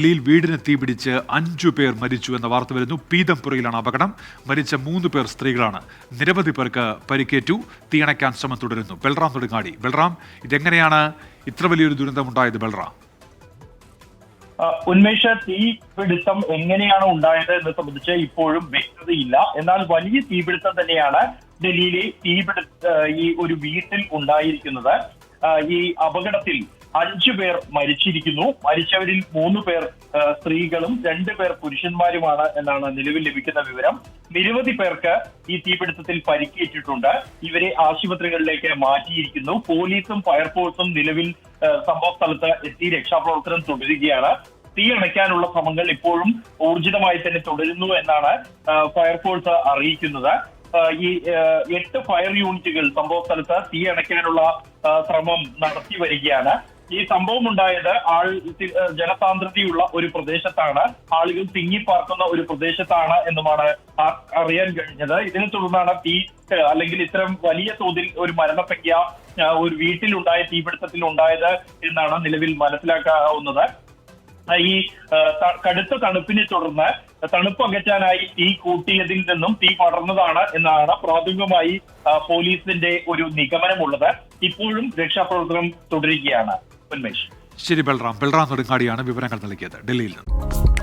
ഡൽഹിയിൽ വീടിന് തീപിടിച്ച് 5 പേർ മരിച്ചു എന്ന വാർത്ത വരുന്നു. പീതംപുരയിലാണ് അപകടം. മരിച്ച 3 പേർ സ്ത്രീകളാണ്. നിരവധി പേർക്ക് പരിക്കേറ്റു. തീയണയ്ക്കാൻ ശ്രമം തുടരുന്നു. ബൽറാം നെടുങ്ങാടി. ബൽറാം, ഇതെങ്ങനെയാണ് ഇത്ര വലിയൊരു ദുരന്തമുണ്ടായത്? ബൽറാം, ഉന്മേഷ, തീപിടുത്തം എങ്ങനെയാണ് ഉണ്ടായത് എന്ന് സംബന്ധിച്ച് ഇപ്പോഴും വ്യക്തതയില്ല. എന്നാൽ വലിയ തീപിടുത്തം തന്നെയാണ് ഡൽഹിയിലെ ഈ ഒരു വീട്ടിൽ ഉണ്ടായിരിക്കുന്നത്. ഈ അപകടത്തിൽ 5 പേർ മരിച്ചിരിക്കുന്നു. മരിച്ചവരിൽ 3 പേർ സ്ത്രീകളും 2 പേർ പുരുഷന്മാരുമാണ് എന്നാണ് നിലവിൽ ലഭിക്കുന്ന വിവരം. നിരവധി പേർക്ക് ഈ തീപിടുത്തത്തിൽ പരിക്കേറ്റിട്ടുണ്ട്. ഇവരെ ആശുപത്രികളിലേക്ക് മാറ്റിയിരിക്കുന്നു. പോലീസും ഫയർഫോഴ്സും നിലവിൽ സംഭവ സ്ഥലത്ത് എത്തി രക്ഷാപ്രവർത്തനം തുടരുകയാണ്. തീ അണയ്ക്കാനുള്ള ശ്രമങ്ങൾ ഇപ്പോഴും ഊർജിതമായി തന്നെ തുടരുന്നു എന്നാണ് ഫയർഫോഴ്സ് അറിയിക്കുന്നത്. ഈ 8 ഫയർ യൂണിറ്റുകൾ സംഭവ സ്ഥലത്ത് തീ അണയ്ക്കാനുള്ള ശ്രമം നടത്തി വരികയാണ്. ഈ സംഭവം ഉണ്ടായത് ജനസാന്ദ്രതയുള്ള ഒരു പ്രദേശത്താണ്, ആളുകൾ തിങ്ങിപ്പാർക്കുന്ന ഒരു പ്രദേശത്താണ് എന്നുമാണ് അറിയാൻ കഴിഞ്ഞത്. ഇതിനെ തുടർന്നാണ് തീ അല്ലെങ്കിൽ ഇത്തരം വലിയ തോതിൽ ഒരു മരണസംഖ്യ ഒരു വീട്ടിലുണ്ടായ തീപിടുത്തത്തിൽ ഉണ്ടായത് എന്നാണ് നിലവിൽ മനസ്സിലാക്കാവുന്നത്. ഈ കടുത്ത തണുപ്പിനെ തുടർന്ന് തണുപ്പ് അകറ്റാനായി തീ കൂട്ടിയതിൽ നിന്നും തീ പടർന്നതാണ് എന്നാണ് പ്രാഥമികമായി പോലീസിന്റെ ഒരു നിഗമനമുള്ളത്. ഇപ്പോഴും രക്ഷാപ്രവർത്തനം തുടരുകയാണ്. ഉന്മേഷ്. ശരി ബൽറാം. ബൽറാം നെടുങ്ങാടിയാണ് വിവരങ്ങൾ നൽകിയത് ഡൽഹിയിൽ നിന്ന്.